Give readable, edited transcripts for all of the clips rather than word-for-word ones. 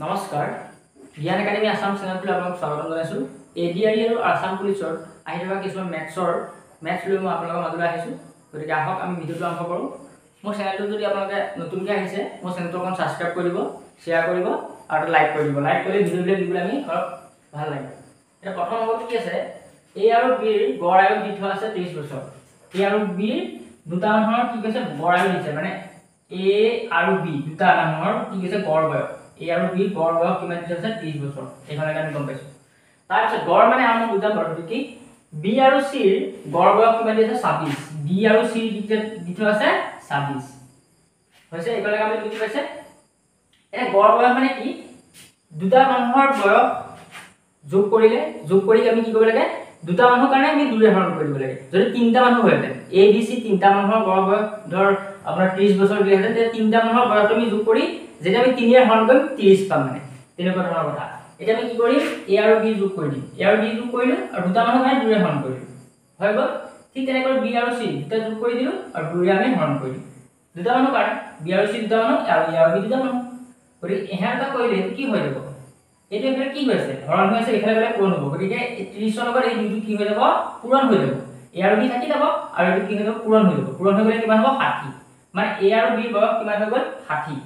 নমস্কাৰ জ্ঞান একাডেমি আসাম চেনেলটোলৈ আপোনাক স্বাগতম জনাইছোঁ। এডিআৰই আৰু আসাম পুলিচৰ আহি থকা কিছুমান মেথছ লৈ মই আপোনালোকৰ মাজলৈ আহিছোঁ। গতিকে আহক আমি ভিডিঅ'টো আৰম্ভ কৰোঁ। মোৰ চেনেলটো যদি আপোনালোকে নতুনকৈ আহিছে মোৰ চেনেলটো অকণ ছাবস্ক্ৰাইব কৰিব, শ্বেয়াৰ কৰিব আৰু লাইক কৰি দিব। লাইক কৰি ভিডিঅ'বিলাক দিবলৈ আমি অলপ ভাল লাগে। এতিয়া প্ৰথম নম্বৰটো কি আছে, এ আৰু বিৰ গড় আয়ু দি থোৱা আছে 30 বছৰ। এ আৰু বিৰ দুটা মানুহৰ কি কৈছে গড় আয়ু দিছে, মানে এ আৰু বি দুটা মানুহৰ কি কৈছে গড় বয়স। এ আৰু বি গড় বয়স কিমান দিছে 30 বছৰ। এইখনকে আমি গম পাইছোঁ। তাৰপিছত গড় মানে আমি বুজাম পদ্ধতি কি, বি আৰু চিৰ গড় বয়স কিমান দিছে 26। বি আৰু চিৰ দি থোৱা আছে 26 হৈছে। এইখনকে আমি বুজি পাইছে। এই গড় বয়স মানে কি, দুটা মানুহৰ বয়স যোগ কৰি আমি কি কৰিব লাগে, দুটা মানুহৰ কাৰণে আমি 2 হৰণ কৰিব লাগে। যদি তিনিটা মানুহ হয় এ বি চি তিনিটা মানুহৰ গড় বয়স ধৰ আপোনাৰ 30 বছৰ দিলে তেতিয়া তিনিটা মানুহৰ বয়সটো আমি যোগ কৰি যেতিয়া আমি 3 হৰণ কৰিম 30 পাম, মানে তেনেকুৱা ধৰণৰ কথা। এতিয়া আমি কি কৰিম, এ আৰু বি যোগ কৰি দিম। এ আৰু বি যোগ কৰিলো আৰু দুটা মানুহৰ কাৰণে 2 হৰণ কৰিলো, হৈ গ'ল। ঠিক তেনেকৈ বি আৰু চি দুটা যোগ কৰি দিলো আৰু 2 আমি হৰণ কৰি দিম। দুটা মানুহৰ কাৰণে বি আৰু চি দুটা মানুহ আৰু এ আৰু বি দুটা মানুহ, গতিকে এহেটা কৰিলে কি হৈ যাব, এইটো এফালে কি হৈছে হৰণ হৈ আছে, এফালে গ'লে পূৰণ হ'ব। গতিকে 30 ৰ লগত এই দুটো কি হৈ যাব, পূৰণ হৈ যাব। এ আৰু বি থাকি যাব আৰু এইটো কি হৈ যাব, পূৰণ হৈ যাব। পূৰণ হৈ গ'লে কিমান হ'ব 60, মানে এ আৰু বি বয়স কিমান হৈ গ'ল 60।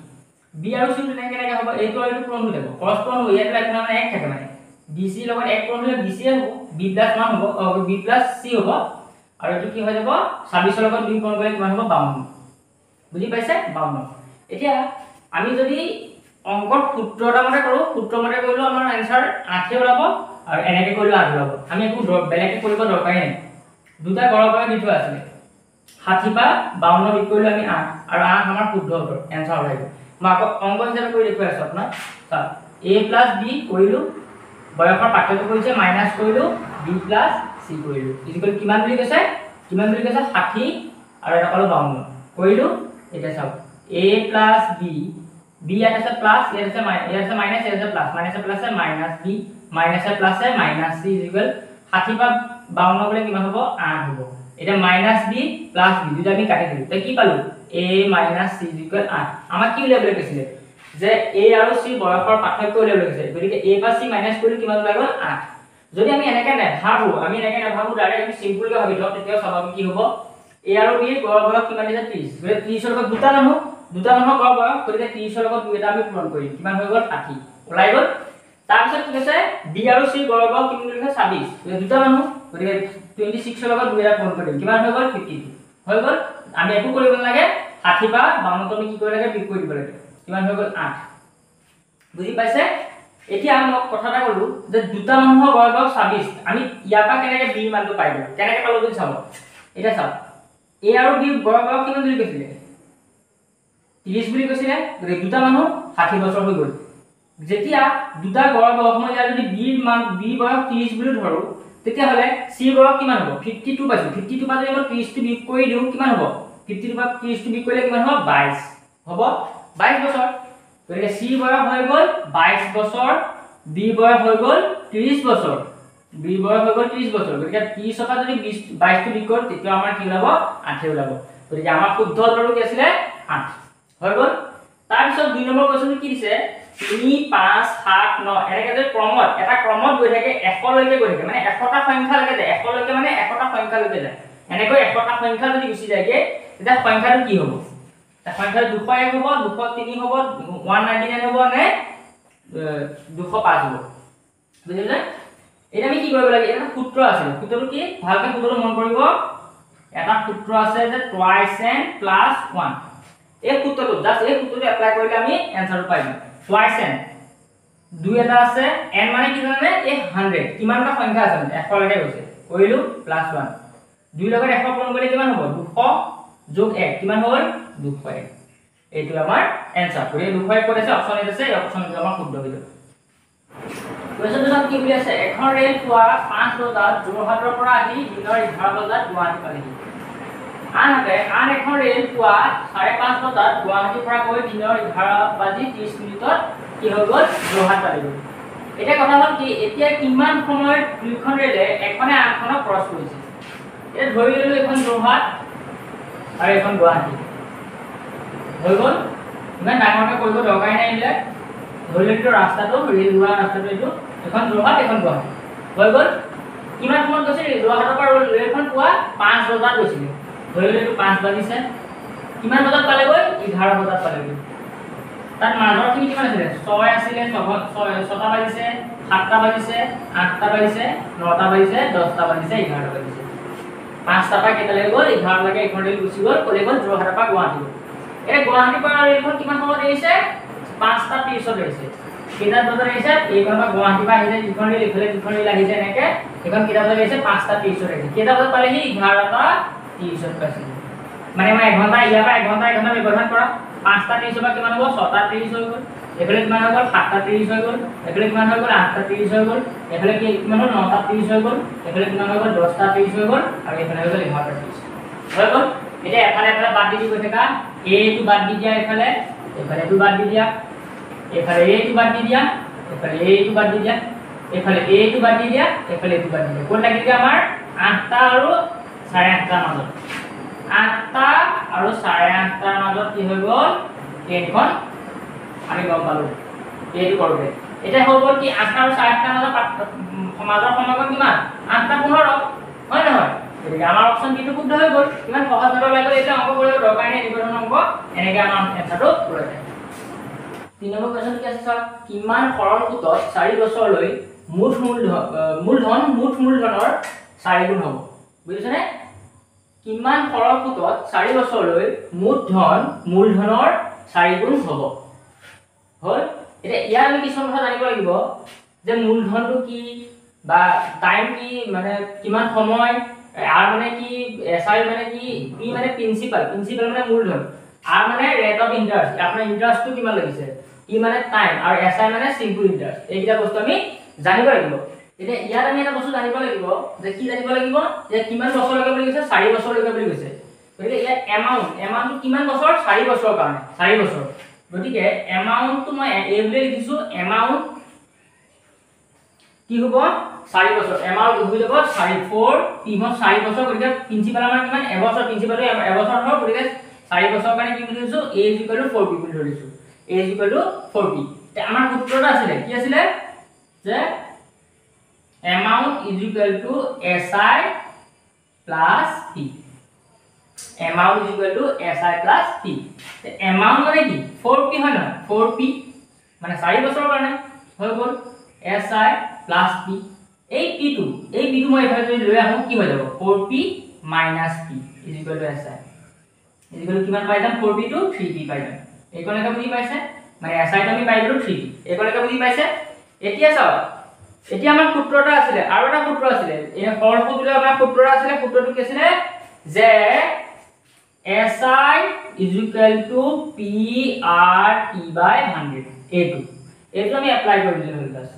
বি আৰু চি কেনেকৈ হ'ব, এইটো আৰু এইটো পূৰণ হৈ যাব, ক্ৰছ পূৰণ হৈ ইয়াত একো মানে 1 থাকে, মানে বি চি লগত 1 পূৰণ হ'লে বি চি হ'ব, বি প্লাস 1 হ'ব, বি প্লাস চি হ'ব আৰু এইটো কি হৈ যাব 26 ৰ লগত 2 পূৰণ কৰিলে কিমান হ'ব 52। বুজি পাইছে 52। এতিয়া আমি যদি অংকৰ সূত্ৰটা মতে কৰো, সূত্ৰ মতে কৰিলেও আমাৰ আনসাৰ 8 ওলাব আৰু এনেকৈ কৰিলেও 8 ওলাব। আমি একো বেলেগকৈ কৰিব দৰকাৰে নাই। দুটা গড় বয়স দি থোৱা আছে 60 বা 52 বিয়োগ কৰিলে আমি 8 আৰু 8 আমাৰ শুদ্ধ উত্তৰ আনসাৰ ওলাই গ'ল। মই আকৌ অংক হিচাপে কৰি দেখুৱাই আছো আপোনাক। চাওক a প্লাস b কৰিলো, বয়সৰ পাৰ্থক্য কৰিছে মাইনাস কৰিলো, b প্লাস c কৰিলো, ইকুৱেল কিমান বুলি কৈছে 60 আৰু এটা পালো 52 কৰিলো। এতিয়া চাওক a প্লাস b, b ইয়াত আছে প্লাস, ইয়াত আছে মাইনাস, ইয়াত আছে প্লাস, মাইনাসে প্লাসে মাইনাস b, মাইনাসে প্লাসে মাইনাস c ইকুৱেল 60 বা 52 গলে কিমান হ'ব 8 হ'ব। এটা মাইনাস b প্লাস b দুটা আমি কাটি দিলো, তাই কি পালো a মাইনাস c ইকুৱেল 8। আমাক কি উলিয়াবলৈ কৈছিলে যে a আৰু c বয়সৰ পাৰ্থক্য উলিয়াবলৈ কৈছে, গতিকে a বা c মাইনাস কৰি কিমান ওলাই গ'ল 8। যদি আমি এনেকৈ নাভাবো, ডাইৰেক্ট আমি সিম্পলকৈ ভাবি থওঁ, তেতিয়া স্বাভাৱিক কি হ'ব, a আৰু b গড় বয়স কিমান দিছে 30, গতিকে 30 ৰ লগত দুটা মানুহৰ গড় বয়স, গতিকে 30 ৰ লগত 2 এটা আমি পূৰণ কৰিম, কিমান হৈ গ'ল 60 ওলাই গ'ল। তাৰপিছত কি কৈছে b আৰু c গড় বয়স কিমান বুলি কৈছে 26, গতিকে দুটা মানুহ, গতিকে 26 ৰ লগত 2 এটা পূৰণ কৰিম, কিমান হৈ গ'ল 52 হৈ গ'ল। আমি একো কৰিব নালাগে, 60 বা 52 আমি কি কৰিব লাগে বিয়োগ কৰি দিব লাগে, কিমান হৈ গ'ল 8। বুজি পাইছে। এতিয়া মই কথা এটা ক'লো যে দুটা মানুহৰ গড় বয়স 26, আমি ইয়াৰ পৰা কেনেকৈ b মানটো পাই গ'লো, কেনেকৈ পালো বুলি চাব। এতিয়া চাওক a আৰু b গড় বয়স কিমান বুলি কৈছিলে 30 বুলি কৈছিলে, গতিকে দুটা মানুহ 60 বছৰ হৈ গ'ল। যেতিয়া দুটা গড় বয়স মই ইয়াৰ যদি b বয়স 30 বুলি ধৰো, তেতিয়া হলে c বয়স কিমান হ'ব 52 পাইছো। 52 পৰা যদি মই 30 টো বিয়োগ কৰি দিওঁ কিমান হ'ব, 52 পৰা 30 টো বিয়োগ কৰিলে কিমান হ'ব 22 হ'ব, 22 বছৰ। গতিকে c বয়স হৈ গ'ল 22 বছৰ, b বয়স হৈ গ'ল 30 বছৰ, গতিকে 30 ৰ পৰা যদি 22 টো বিয়োগ কৰোঁ তেতিয়া আমাৰ কি ওলাব 8 ওলাব। গতিকে আমাৰ শুদ্ধ উত্তৰটো কি আছিলে 8 হৈ গ'ল। তাৰপিছত 2 নম্বৰ কোৱেশ্চনটো কি দিছে, 3 5 7 9 এনেকৈ যদি এটা ক্ৰমত গৈ থাকে 100 লৈকে গৈ থাকে, মানে 100টা সংখ্যালৈকে যায়, 100 লৈকে মানে 100টা সংখ্যালৈকে যায়। এনেকৈ 100টা সংখ্যা যদি গুচি যায়গে তেতিয়া সংখ্যাটো কি হ'ব, সংখ্যাটো 201 হ'ব, 203 হ'ব, 199 হ'ব নে 205 হ'ব। বুজিলে। এতিয়া আমি কি কৰিব লাগে, এটা সূত্ৰ আছে, সূত্ৰটো কি ভালকৈ সূত্ৰটো মন কৰিব। এটা সূত্ৰ আছে যে টুৱাইচ n প্লাস 1, এই সূত্ৰটো জাস্ট এই সূত্ৰটো এপ্লাই কৰিলে আমি এনসাৰটো পাই যাম। টুৱাইচ n 2 এটা আছে, n মানে কি জানে এই 100 কিমানটা সংখ্যা আছে 100 লৈকে গৈছে, কৰিলো প্লাস 1, 2 লগত 100 পূৰণ কৰিলে কিমান হ'ব 200 যোগ 1 কিমান হ'ল 201। এইটো আমাৰ এনসাৰ। গতিকে 201 ক'ত আছে, অপচন এত আছে, এই অপচনটো আমাৰ শুদ্ধ হৈ যাব। কোৱেশ্চনটো কি বুলি আছে, এখন ৰেল পুৱা 5 বজাত যোৰহাটৰ পৰা আহি দিনৰ 11 বজাত গুৱাহাটী পালেহি। আনহাতে আন এখন ৰেল পুৱা 5:30 বজাত গুৱাহাটীৰ পৰা গৈ দিনৰ 11:30 কি হৈ গ'ল যোৰহাট পালেহি। এতিয়া কথা হ'ল কি, এতিয়া কিমান সময়ত দুইখন ৰেলে এখনে আনখনক ক্ৰছ কৰিছে। এতিয়া ধৰি ললো এখন যোৰহাট আৰু এখন গুৱাহাটী হৈ গ'ল, ইমান ডাঙৰকৈ কৰিব দৰকাৰ নাই এইবিলাক। ধৰি লওক ৰাস্তাটো ৰেল যোৱা ৰাস্তাটো এইটো এখন যোৰহাট এখন গুৱাহাটী হৈ গ'ল কিমান সময়ত গৈছে যোৰহাটৰ পৰা ৰেলখন পুৱা 5 বজাত গৈছিলে ধৰি লওক এইটো 5 বাজিছে কিমান বজাত পালেগৈ 11 বজাত পালেগৈ তাত মাজৰখিনি কিমান আছিলে 6 আছিলে 6টা বাজিছে 7টা বাজিছে 8টা বাজিছে 9টা বাজিছে 10টা বাজিছে 11টা বাজিছে 5টা পৰা কেইটালৈ গ'ল 11 লৈকে এখন ৰেল গুচি গ'ল ক'লে গ'ল যোৰহাটৰ পৰা গুৱাহাটী এই গুৱাহাটীৰ পৰা ৰেলখন কিমান সময়ত আহিছে 5টা 30ত আহিছে কেইটা বজাত আহিছে এইখন পৰা গুৱাহাটীৰ পৰা আহিছে যিখন ৰেল ইফালে যিখন ৰেল আহিছে এনেকৈ এইখন কেইটা বজাত আহিছে 5টা 30ত আহিছে কেইটা বজাত পালেহি 11টা 30ত পাইছে মানে মই 1 ঘণ্টা ইয়াৰ পৰা 1 ঘণ্টা ব্যৱধান কৰা 5টা 30 পৰা কিমান হ'ব 6টা 30 হৈ গ'ল এফালে কিমান হৈ গ'ল 7টা 30 হৈ গ'ল এফালে কিমান হৈ গ'ল 8টা 30 হৈ গ'ল এফালে কিমান হ'ল 9টা 30 হৈ গ'ল এফালে কিমান হৈ গ'ল 10টা 30 হৈ গ'ল আৰু এফালে হৈ গ'ল 11টা 30 হৈ গ'ল এতিয়া এফালে বাদ দি গৈ থাকা এইটো বাদ দি দিয়া এফালে এফালেটো বাদ দি দিয়া এফালে এইটো বাদ দি দিয়া এফালে এইটো বাদ দি দিয়া এফালে এইটো বাদ দি দিয়া এফালে এইটো বাদ দি দিয়া কোন লাগিলে আমাৰ 8টা আৰু 8:30টাৰ মাজত 8টা আৰু 8:30টাৰ মাজত কি হৈ গ'ল ট্ৰেইনখন আমি গম পালো এইটো কৰোতে এটা হৈ গ'ল কি 8টা আৰু 8:30টাৰ মাজৰ সময়কণ কিমান 8টা 15 হয় নহয় গতিকে আমাৰ অপচন কিটো শুদ্ধ হৈ গ'ল কিমান সহজভাৱে ওলাই গ'ল এটা অংক কৰিব দৰকাৰ নাই এনেকুৱা ধৰণৰ অংক এনেকৈ আমাৰ এনসাৰটো ওলাই যায় 3 নম্বৰ কোৱেশ্চন কি আছে স্যাৰ কিমান সৰল সুতত 4 বছৰলৈ মুঠ মূলধনৰ 4 গুণ হ'ব বুজিছানে কিমান সৰল সুতত 4 বছৰলৈ মূলধনৰ 4 গুণ হ'ব হল এটা ইয়াৰ আমি কিছুমান কথা জানিব লাগিব যে মূলধনটো কি বা টাইম কি মানে কিমান সময় আর মানে কি এসআই মানে কি পি মানে প্রিন্সিপাল মানে মূলধন আর মানে রেট অফ ইন্টারেস্ট আপনার ইন্টারেস্টটো কিমান লাগিছে ই মানে টাইম আর এসআই মানে সিম্পল ইন্টারেস্ট এইটা বস্তু আমি জানিব লাগিব এটা ইয়াত আমি এটা বস্তু জানিব লাগিব যে কি জানিব লাগিব যে কিমান বছৰ লাগে বুলি কৈছে 4 বছৰ লাগে বুলি কৈছে গতিকে ইয়াত এমাউন্টটো কিমান বছৰ 4 বছৰৰ কাৰণে 4 বছৰ গতিকে এমাউন্টটো মই এ বুলি লিখিছো এমাউন্ট কি হ'ব 4 বছৰ এমাউন্ট হৈ যাব 4 তিমত 4 বছৰ গতিকে প্ৰিন্সিপাল আমাৰ কিমান এবছৰ প্ৰিন্সিপাল এবছৰ হ'ব গতিকে 4 বছৰৰ কাৰণে কি বুলিছো a 4p বুলি ধৰিছো a 4p তে আমাৰ সূত্ৰটো আছিল কি আছিল যে amount is equal to si plus p amount is equal to si plus p তে amount মানে কি 4p হয় না 4p মানে 4 বছৰৰ কাৰণে হৈ গ'ল si plus p এই p2 মই এফালে যদি লৈ আহো কি হৈ যাব 4p minus p is equal to si is equal to কিমান পাই যাম 4p to 3p পাই যাম এইকলৈকে বুজি পাইছে মানে si টো আমি পাই গলো 3p এইকলৈকে বুজি পাইছে এতিয়া চাও এতিয়া আমাৰ সূত্ৰটা আছিল আৰু এটা সূত্ৰ আছিল এই সৰল সূত্ৰটো আমাৰ সূত্ৰটা আছিল সূত্ৰটো কি আছিল যে si is equal to PRT/100 এইটো আমি এপ্লাই কৰি দিলো ক্লাছ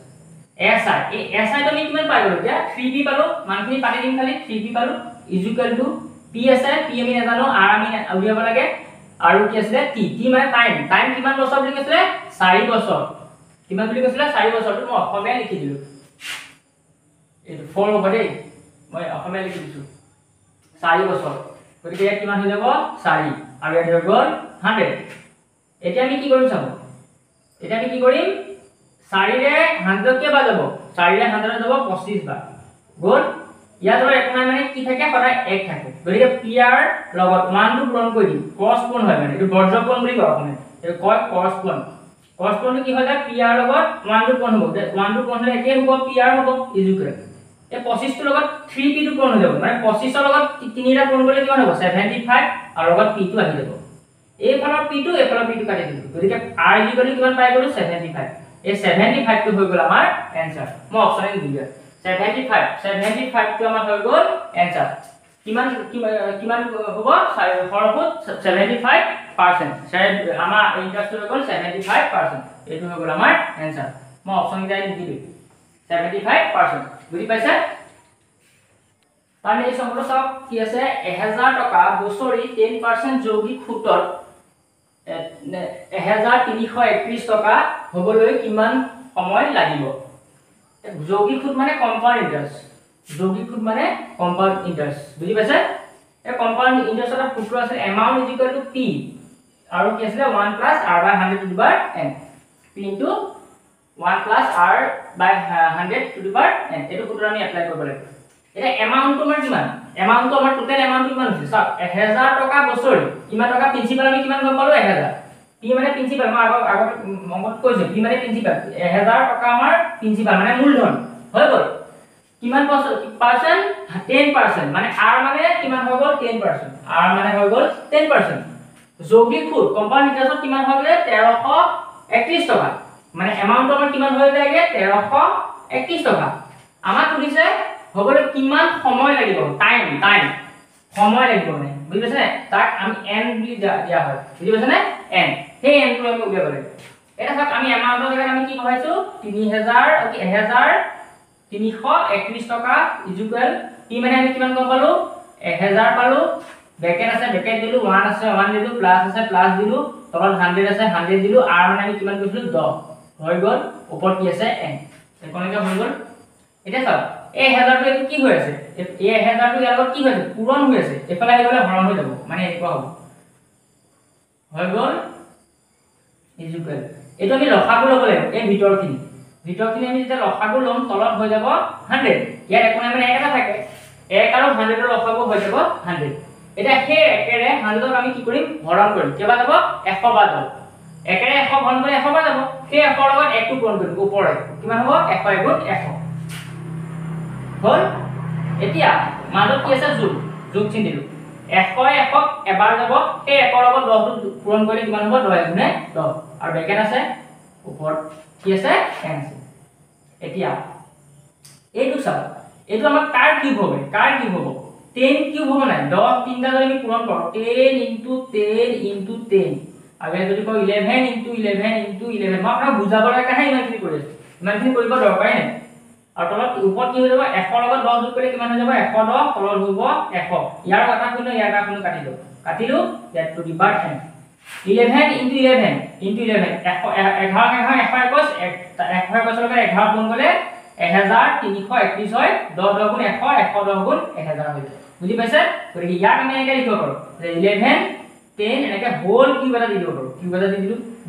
si তো আমি কিমান পাই গলো এতিয়া 3p পালো মানখিনি পাতি দিম খালি 3p পালো is equal to p আছে p আমি নাজানো r আমি উলিয়াব লাগে আৰু কি আছিল t মানে টাইম কিমান বছৰ বুলি কৈছিলে 4 বছৰ কিমান বুলি কৈছিলে 4 বছৰটো মই অসমীয়া লিখি দিলো এইটো 4 হ'ব দেই মই অসমীয়া লিখি দিছো 4 বছৰ গতিকে ইয়াত কিমান হৈ যাব 4 আৰু ইয়াত হৈ গ'ল 100 এতিয়া আমি কি কৰিম চাব এতিয়া আমি কি কৰিম 4 ৰে 100 কে বাজাব 4 ৰে 100 যাব 25 বাৰ গ'ল ইয়াত ধৰ এক মানে কি থাকে সদায় 1 থাকে গতিকে pr লগত 1 টো পূৰণ কৰি দিম ক্ৰছ কোণ হয় মানে এইটো বৰ্জ্য কোণ বুলি কয় মানে এইটো কয় ক্ৰছ কোণ কি হয় যায় pr লগত 1 টো পূৰণ হ'ব 1 টো পূৰণ হ'লে একে হ'ব pr হ'ব ইকুৱেল এই 25 টো লগত 3p টো পূৰণ হৈ যাব মানে 25 ৰ লগত 3 টা পূৰণ কৰিলে কিমান হ'ব 75 আৰু লগত p টো আহি যাব এইফালৰ p টো এইফালৰ p টো কাটি দিম গতিকে r ইকুৱেল কিমান পাই গলো 75 এই 75 টো হৈ গ'ল আমাৰ এনসাৰ মই অপচন দি দিম 75 টো আমাৰ হৈ গ'ল এনসাৰ কিমান হ'ব সৰহত 75% আমাৰ ইন্টাৰেস্ট হৈ গ'ল 75% এইটো হৈ গ'ল আমাৰ এনসাৰ মই অপচন দি দিলো 75% বুজি পাইছে তাৰ নেক্সট অংকটো চাওক কি আছে 1000 টকা বছৰি 10% যৌগিক সুতত 1331 টকা হ'বলৈ কিমান সময় লাগিব যৌগিক সুত মানে কম্পাউণ্ড ইন্টারেস্ট বুজি পাইছে এই কম্পাউণ্ড ইন্টাৰেস্টৰ সূত্ৰ আছে amount is equal to p আৰু কি আছিল 1 plus r/100 to the power n p into 1 plus r by 100 to the power n এটো সূত্ৰ আমি এপ্লাই কৰিব লাগিব এটা এমাউন্ট আমাৰ কিমান এমাউন্ট আমাৰ টোটাল এমাউন্ট কিমান হৈছে সব 1000 টকা বছৰি কিমান টকা প্ৰিন্সিপাল আমি কিমান গম পালো 1000 p মানে প্ৰিন্সিপাল মই আগত মনত কৈছো p মানে প্ৰিন্সিপাল 1000 টকা আমাৰ প্ৰিন্সিপাল মানে মূলধন হৈ গল কিমান পার্সেন্ট 10% মানে r মানে কিমান হৈ গল 10% r মানে হৈ গল 10% যৌগিক সুদ কম্পাউন্ড ইন্টারেস্টত কিমান হৈ গলে 1331 টকা মানে এমাউন্ট আমাৰ কিমান হৈ যায়গে 1331 টকা আমাক সুধিছে হবলে কিমান সময় লাগিব টাইম সময় লাগিব মানে বুজি পাইছে তাক আমি n বুলি দিয়া হয় বুজি পাইছে নে n সেই n টো আমি উলিয়াব লাগিব এটা সব আমি এমাউন্টৰ জায়গাত আমি কি পাইছো 331 টকা ইকুয়াল p মানে আমি কিমান গম পালো 1000 পালো ব্র্যাকেট আছে ব্র্যাকেট দিলু 1 আছে 1 দিলু প্লাস আছে প্লাস দিলু তলত 100 আছে 100 দিলু r মানে আমি কিমান কৈছিলো 10 হৈ গল ওপৰ কি আছে n একনকে হৈ গল এটা সব এই 1000 টো কি হৈ আছে এই 1000 টো ইয়াৰ লগত কি হৈছে পূৰণ হৈ আছে এফালে আহি গলে হৰণ হৈ যাব মানে এনেকুৱা হ'ব হৈ গল ইকুয়াল এটো আমি লসাগু লব লাগিব এই ভিতৰখিনি আমি যেতিয়া লসাগু লম তলত হৈ যাব 100 ইয়াৰ একো নাই মানে এটা থাকে 1 আৰু 100 ৰ লসাগু হৈ যাব 100 এটা হে একেৰে 100 ক আমি কি কৰিম হৰণ কৰিম কেবা যাব 100 বাদ যাব একেৰে 100 হৰণ কৰি 100 বাদ যাব সেই 100 লগত 1 টো পূৰণ কৰিম ওপৰে কিমান হ'ব 100 গুণ 100 হল এতিয়া মাজত কি আছে যোগ চিন দিলু 100 এবাৰ যাব সেই 1 ৰ লগত 10 টো পূৰণ কৰিলে কিমান হ'ব 10 গুণে 10 আৰু ব্ৰেকেট আছে ওপৰত কি আছে n আছে এতিয়া এইটো চাও এইটো আমাৰ কাৰ কিউব হ'ব 10 কিউব হ'ব না 10 তিনটা যদি আমি পূৰণ কৰো 10 * 10 আৰু যদি কও 11 * 11 * 11 মই আপোনাক বুজাবৰ কাৰণে ইমানখিনি কৰি আছো ইমানখিনি কৰিব দৰকাৰে নাই আৰু তলত ওপৰত কি হৈ যাব 100 লগত 10 যোগ কৰিলে কিমান হৈ যাব 110 তলত হ'ব 100 ইয়াৰ এটা কোনো ইয়াৰ এটা কোনো কাটিলো that to the power n 11 * 11 * 11 121 লগে 11 গুণ কৰিলে 1331 হয় 10 10 গুণ 100 110 গুণ 1000 হৈ যায় বুজি পাইছে গতিকে ইয়াক আমি এনেকৈ লিখিব পাৰো যে 11 10 এনেকৈ হোল কিউব এটা দি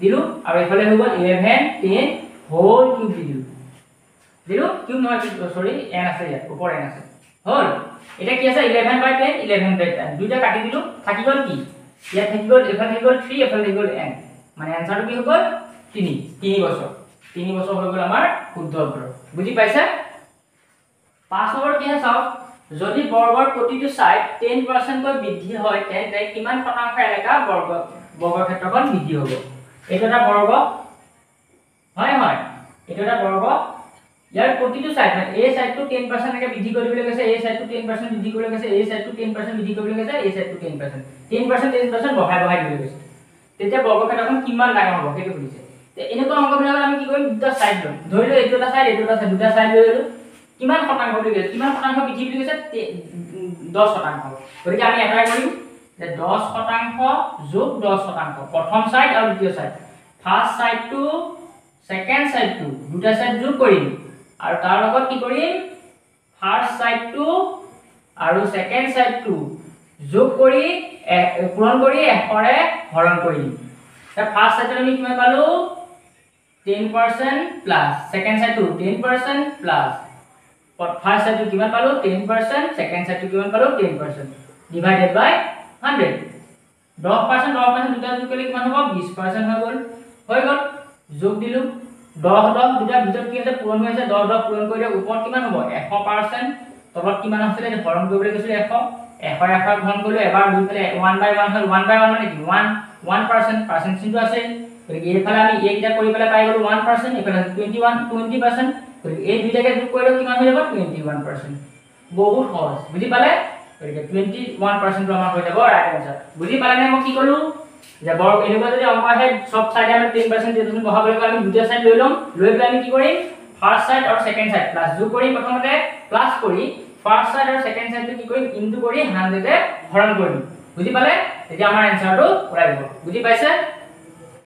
দিলো আৰু এফালে হৈ গল 11 10 হোল কিউব দিলো কিউব নহয় সৰি n আছে ইয়াত ওপৰ n আছে হল এটা কি আছে 11/10 11/10 দুইটা কাটি দিলো থাকি গল কি ইয়াত থাকি গল এফালে থাকি গল 3 এফালে থাকি গল n মানে आंसरটো কি হৈ গল 3 বছৰ হৈ গল আমাৰ শুদ্ধ উত্তৰ বুজি পাইছে 5 নম্বৰ কি আছে চাওক যদি বৰ্গৰ প্ৰতিটো সাইড 10% কৈ বৃদ্ধি হয় তেন্তে কিমান শতাংশ এলেকা বৰ্গৰ ক্ষেত্ৰফল বৃদ্ধি হ'ব এইটো এটা বৰ্গ হয় এইটো এটা বৰ্গ ইয়াৰ প্ৰতিটো সাইড মানে এই সাইডটো 10% একে বৃদ্ধি কৰিবলৈ গৈছে এই সাইডটো 10% বৃদ্ধি কৰিবলৈ গৈছে এই সাইডটো 10% বৃদ্ধি কৰিবলৈ গৈছে এই সাইডটো 10% বঢ়াই দিবলৈ গৈছে তেতিয়া বৰ্গক্ষেত্ৰখন কিমান ডাঙৰ হ'ব সেইটো বুজিছে তে এনেকুৱা অংকবিলাক আমি কি কৰিম দুটা সাইড লম ধৰিলো এইটো এটা সাইড দুটা সাইড লৈ ললো কিমান শতাংশ বুলি কৈছে কিমান শতাংশ বৃদ্ধি বুলি কৈছে 10% গতিকে আমি এপ্লাই কৰিম যে 10% যোগ 10% প্ৰথম সাইড আৰু দ্বিতীয় সাইড ফাৰ্স্ট সাইডটো সেকেন্ড সাইডটো দুটা সাইড যোগ কৰিম আৰু তাৰ লগত কি কৰিম ফাৰ্স্ট সাইডটো আৰু সেকেন্ড সাইডটো যোগ কৰি পূৰণ কৰি 100 ৰে হৰণ কৰিম তা ফাৰ্স্ট সাইডত আমি কিমান পালো 10% প্লাস সেকেন্ড সাইডটো 10% প্লাস ফার্স্ট সাইডটো কিমান পালো 10% সেকেন্ড সাইডটো কিমান পালো 10% ডিভাইডেড বাই 100 10% দুটা যোগ কৰিলে কিমান হ'ব 20% হৈ গল যোগ দিলু 10 দুটা ভিতৰত কি আছে পূৰণ হৈ আছে 10 পূৰণ কৰিলে ওপৰত কিমান হ'ব 100% তলত কিমান আছিল যে হৰণ কৰিবলৈ কৈছিল 100 হৰণ কৰিলে এবাৰ দুই ফালে 1/1 হ'ল 1/1 মানে কি 1% পাৰ্চেন্টেজটো আছে গতিকে এইফালে আমি এইটা কৰি পেলাই পাই গলো 1% এইফালে 20% গতিকে এই দুইটাকে যোগ কৰিলে কিমান হৈ যাব 21% বহুত সহজ বুজি পালে গতিকে 21% আমাৰ হৈ যাব ৰাইট আনসাৰ বুজি পালে নে মই কি কলো যে বৰ্গ এনেকুৱা যদি অংক আহে সব সাইডে আমি 10% বহাব লাগিব আমি দুটা সাইড লৈ লম লৈ পেলাই আমি কি কৰিম ফাৰ্স্ট সাইড আৰু সেকেন্ড সাইড প্লাস যোগ কৰি প্ৰথমতে প্লাস কৰি ফাৰ্স্ট সাইড আৰু সেকেন্ড সাইডটো কি কৰিম ইনটু কৰি 100 ৰে হৰণ কৰিম বুজি পালে তেতিয়া আমাৰ আনসাৰটো ওলাই যাব বুজি পাইছে